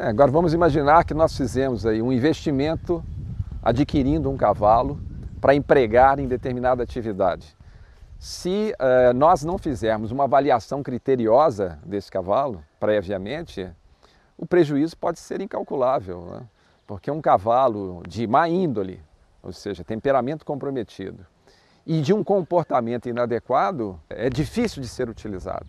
Agora vamos imaginar que nós fizemos aí um investimento adquirindo um cavalo para empregar em determinada atividade. Se nós não fizermos uma avaliação criteriosa desse cavalo previamente, o prejuízo pode ser incalculável, né? Porque um cavalo de má índole, ou seja, temperamento comprometido, e de um comportamento inadequado, é difícil de ser utilizado.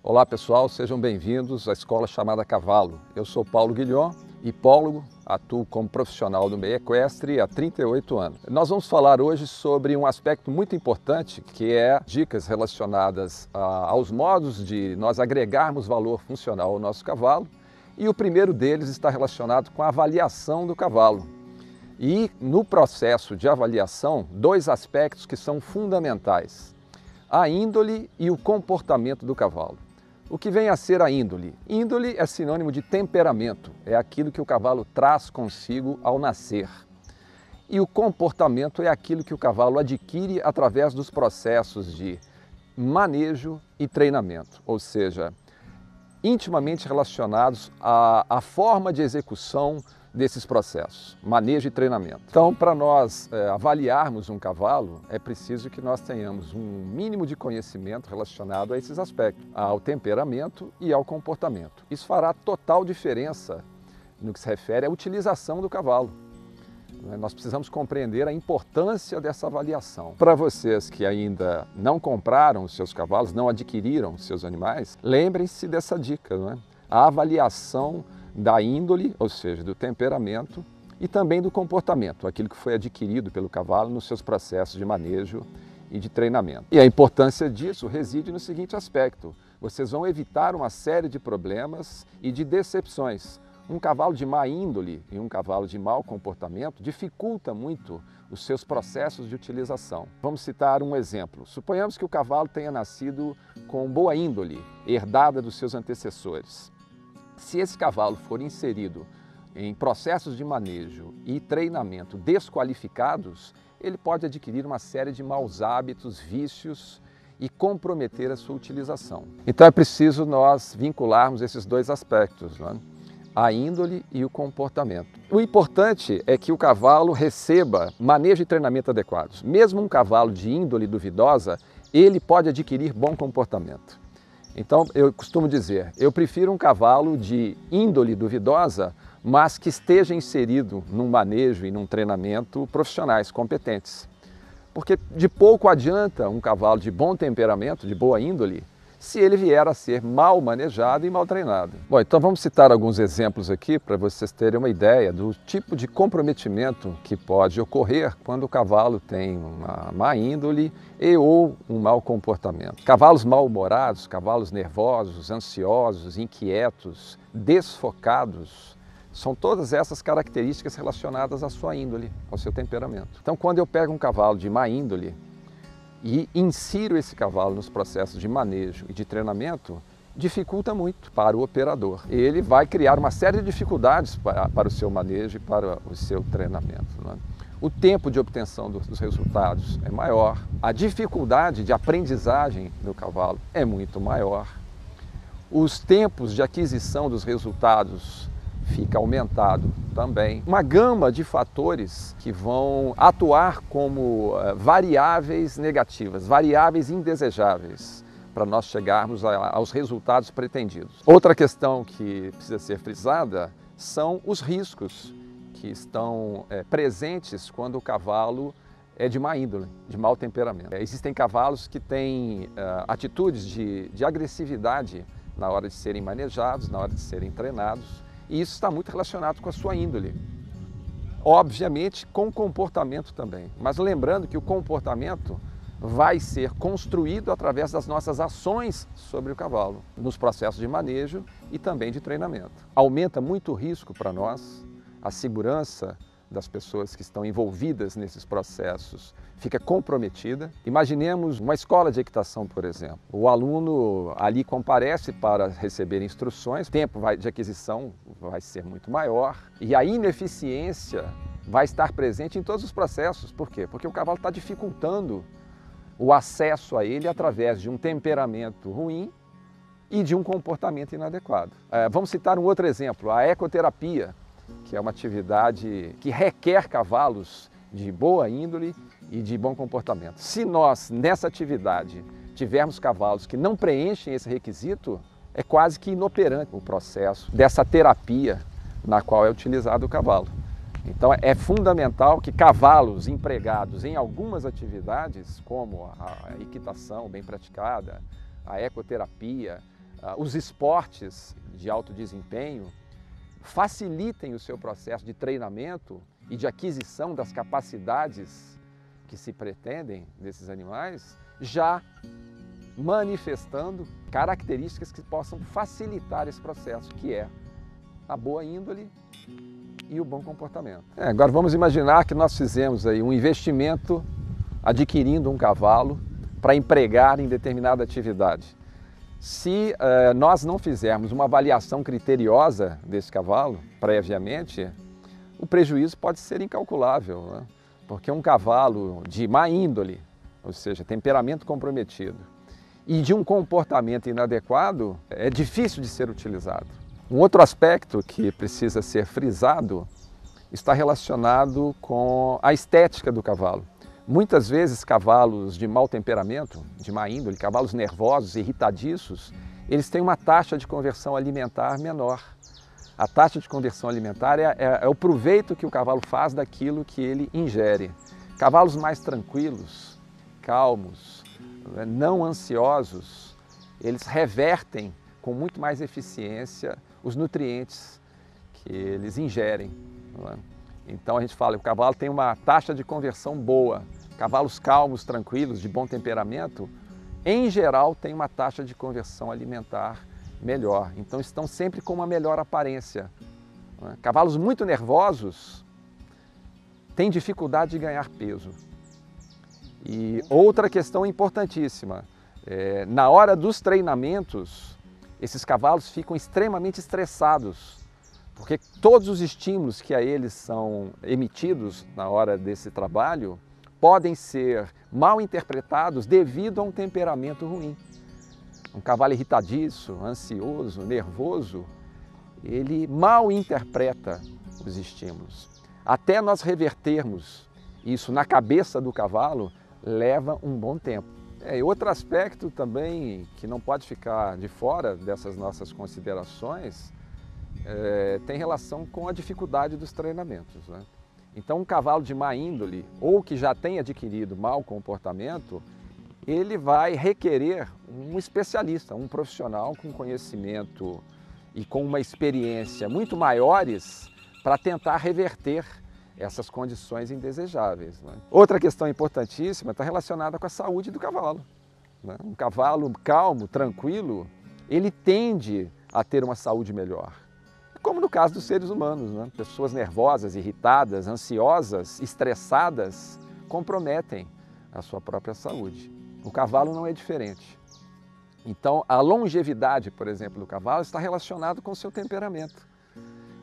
Olá pessoal, sejam bem-vindos à escola chamada Cavalo. Eu sou Paulo Guilhom, hipólogo, atuo como profissional do meio equestre há 38 anos. Nós vamos falar hoje sobre um aspecto muito importante, que é dicas relacionadas aos modos de nós agregarmos valor funcional ao nosso cavalo, e o primeiro deles está relacionado com a avaliação do cavalo. E no processo de avaliação, dois aspectos que são fundamentais: a índole e o comportamento do cavalo. O que vem a ser a índole? Índole é sinônimo de temperamento, é aquilo que o cavalo traz consigo ao nascer. E o comportamento é aquilo que o cavalo adquire através dos processos de manejo e treinamento, ou seja, intimamente relacionados à forma de execução desses processos, manejo e treinamento. Então, para nós avaliarmos um cavalo, é preciso que nós tenhamos um mínimo de conhecimento relacionado a esses aspectos, ao temperamento e ao comportamento. Isso fará total diferença no que se refere à utilização do cavalo. Nós precisamos compreender a importância dessa avaliação. Para vocês que ainda não compraram os seus cavalos, não adquiriram os seus animais, lembrem-se dessa dica, não é? A avaliação da índole, ou seja, do temperamento, e também do comportamento, aquilo que foi adquirido pelo cavalo nos seus processos de manejo e de treinamento. E a importância disso reside no seguinte aspecto: vocês vão evitar uma série de problemas e de decepções. Um cavalo de má índole e um cavalo de mau comportamento dificulta muito os seus processos de utilização. Vamos citar um exemplo. Suponhamos que o cavalo tenha nascido com boa índole, herdada dos seus antecessores. Se esse cavalo for inserido em processos de manejo e treinamento desqualificados, ele pode adquirir uma série de maus hábitos, vícios e comprometer a sua utilização. Então é preciso nós vincularmos esses dois aspectos, né? A índole e o comportamento. O importante é que o cavalo receba manejo e treinamento adequados. Mesmo um cavalo de índole duvidosa, ele pode adquirir bom comportamento. Então, eu costumo dizer, eu prefiro um cavalo de índole duvidosa, mas que esteja inserido num manejo e num treinamento profissionais competentes. Porque de pouco adianta um cavalo de bom temperamento, de boa índole, se ele vier a ser mal manejado e mal treinado. Bom, então vamos citar alguns exemplos aqui para vocês terem uma ideia do tipo de comprometimento que pode ocorrer quando o cavalo tem uma má índole ou um mau comportamento. Cavalos mal-humorados, cavalos nervosos, ansiosos, inquietos, desfocados, são todas essas características relacionadas à sua índole, ao seu temperamento. Então, quando eu pego um cavalo de má índole e insiro esse cavalo nos processos de manejo e de treinamento, dificulta muito para o operador. Ele vai criar uma série de dificuldades para o seu manejo e para o seu treinamento, né? O tempo de obtenção dos resultados é maior, a dificuldade de aprendizagem do cavalo é muito maior, os tempos de aquisição dos resultados fica aumentado também. Uma gama de fatores que vão atuar como variáveis negativas, variáveis indesejáveis, para nós chegarmos aos resultados pretendidos. Outra questão que precisa ser frisada são os riscos que estão presentes quando o cavalo é de má índole, de mau temperamento. Existem cavalos que têm atitudes de agressividade na hora de serem manejados, na hora de serem treinados, e isso está muito relacionado com a sua índole. Obviamente com o comportamento também, mas lembrando que o comportamento vai ser construído através das nossas ações sobre o cavalo, nos processos de manejo e também de treinamento. Aumenta muito o risco para nós, a segurança das pessoas que estão envolvidas nesses processos fica comprometida. Imaginemos uma escola de equitação, por exemplo. O aluno ali comparece para receber instruções, o tempo de aquisição vai ser muito maior e a ineficiência vai estar presente em todos os processos. Por quê? Porque o cavalo está dificultando o acesso a ele através de um temperamento ruim e de um comportamento inadequado. Vamos citar um outro exemplo, a ecoterapia, que é uma atividade que requer cavalos de boa índole e de bom comportamento. Se nós, nessa atividade, tivermos cavalos que não preenchem esse requisito, é quase que inoperante o processo dessa terapia na qual é utilizado o cavalo. Então é fundamental que cavalos empregados em algumas atividades, como a equitação bem praticada, a ecoterapia, os esportes de alto desempenho, facilitem o seu processo de treinamento e de aquisição das capacidades que se pretendem desses animais, já manifestando características que possam facilitar esse processo, que é a boa índole e o bom comportamento. Agora vamos imaginar que nós fizemos aí um investimento adquirindo um cavalo para empregar em determinada atividade. Se nós não fizermos uma avaliação criteriosa desse cavalo previamente, o prejuízo pode ser incalculável, né? Porque um cavalo de má índole, ou seja, temperamento comprometido, e de um comportamento inadequado, é difícil de ser utilizado. Um outro aspecto que precisa ser frisado está relacionado com a estética do cavalo. Muitas vezes cavalos de mau temperamento, de má índole, cavalos nervosos, irritadiços, eles têm uma taxa de conversão alimentar menor. A taxa de conversão alimentar é o proveito que o cavalo faz daquilo que ele ingere. Cavalos mais tranquilos, calmos, não ansiosos, eles revertem com muito mais eficiência os nutrientes que eles ingerem. Não é? Então a gente fala que o cavalo tem uma taxa de conversão boa. Cavalos calmos, tranquilos, de bom temperamento, em geral tem uma taxa de conversão alimentar melhor. Então estão sempre com uma melhor aparência. Não é? Cavalos muito nervosos têm dificuldade de ganhar peso. E outra questão importantíssima, na hora dos treinamentos, esses cavalos ficam extremamente estressados, porque todos os estímulos que a eles são emitidos na hora desse trabalho podem ser mal interpretados devido a um temperamento ruim. Um cavalo irritadiço, ansioso, nervoso, ele mal interpreta os estímulos. Até nós revertermos isso na cabeça do cavalo, leva um bom tempo. E outro aspecto também que não pode ficar de fora dessas nossas considerações tem relação com a dificuldade dos treinamentos, né? Então um cavalo de má índole ou que já tem adquirido mau comportamento, ele vai requerer um especialista, um profissional com conhecimento e com uma experiência muito maiores para tentar reverter essas condições indesejáveis, né? Outra questão importantíssima está relacionada com a saúde do cavalo, né? Um cavalo calmo, tranquilo, ele tende a ter uma saúde melhor. Como no caso dos seres humanos, né? Pessoas nervosas, irritadas, ansiosas, estressadas, comprometem a sua própria saúde. O cavalo não é diferente. Então, a longevidade, por exemplo, do cavalo está relacionada com o seu temperamento.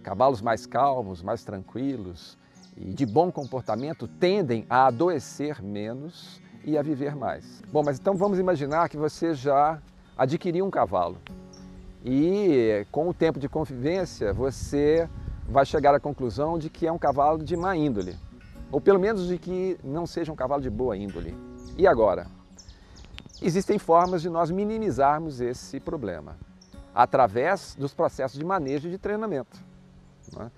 Cavalos mais calmos, mais tranquilos e de bom comportamento tendem a adoecer menos e a viver mais. Bom, mas então vamos imaginar que você já adquiriu um cavalo e com o tempo de convivência você vai chegar à conclusão de que é um cavalo de má índole, ou pelo menos de que não seja um cavalo de boa índole. E agora? Existem formas de nós minimizarmos esse problema através dos processos de manejo e de treinamento.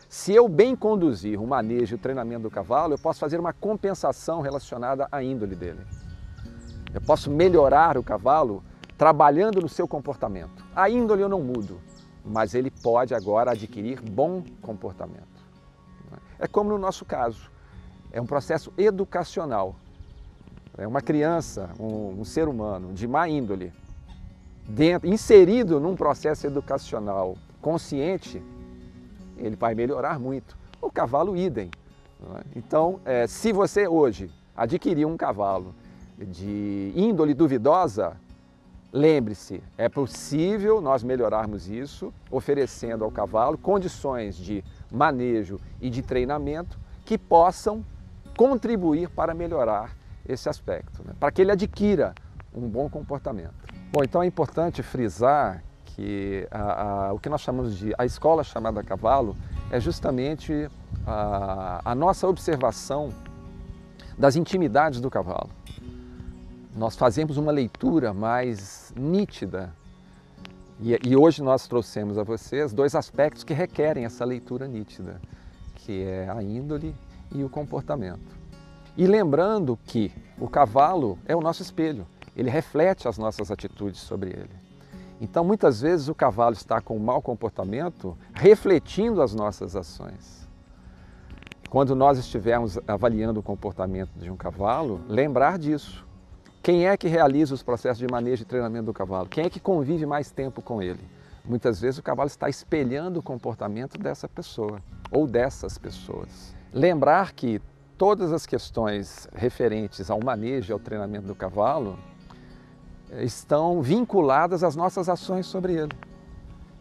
Se eu bem conduzir o manejo e o treinamento do cavalo, eu posso fazer uma compensação relacionada à índole dele. Eu posso melhorar o cavalo trabalhando no seu comportamento. A índole eu não mudo, mas ele pode agora adquirir bom comportamento. É como no nosso caso, é um processo educacional. É uma criança, um ser humano de má índole, inserido num processo educacional consciente, ele vai melhorar muito. O cavalo idem. Então, se você hoje adquirir um cavalo de índole duvidosa, lembre-se, é possível nós melhorarmos isso, oferecendo ao cavalo condições de manejo e de treinamento que possam contribuir para melhorar esse aspecto, né? Para que ele adquira um bom comportamento. Bom, então é importante frisar que o que nós chamamos de a escola chamada cavalo é justamente a nossa observação das intimidades do cavalo. Nós fazemos uma leitura mais nítida e hoje nós trouxemos a vocês dois aspectos que requerem essa leitura nítida, que é a índole e o comportamento. E lembrando que o cavalo é o nosso espelho, ele reflete as nossas atitudes sobre ele. Então, muitas vezes o cavalo está com um mau comportamento refletindo as nossas ações. Quando nós estivermos avaliando o comportamento de um cavalo, lembrar disso. Quem é que realiza os processos de manejo e treinamento do cavalo? Quem é que convive mais tempo com ele? Muitas vezes o cavalo está espelhando o comportamento dessa pessoa ou dessas pessoas. Lembrar que todas as questões referentes ao manejo e ao treinamento do cavalo estão vinculadas às nossas ações sobre ele.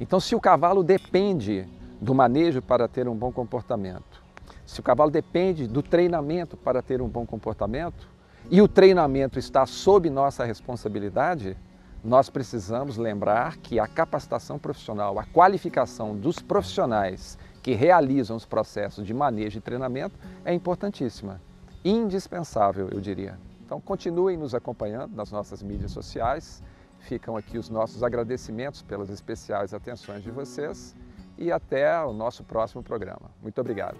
Então, se o cavalo depende do manejo para ter um bom comportamento, se o cavalo depende do treinamento para ter um bom comportamento, e o treinamento está sob nossa responsabilidade, nós precisamos lembrar que a capacitação profissional, a qualificação dos profissionais que realizam os processos de manejo e treinamento é importantíssima, indispensável, eu diria. Então, continuem nos acompanhando nas nossas mídias sociais, ficam aqui os nossos agradecimentos pelas especiais atenções de vocês e até o nosso próximo programa. Muito obrigado.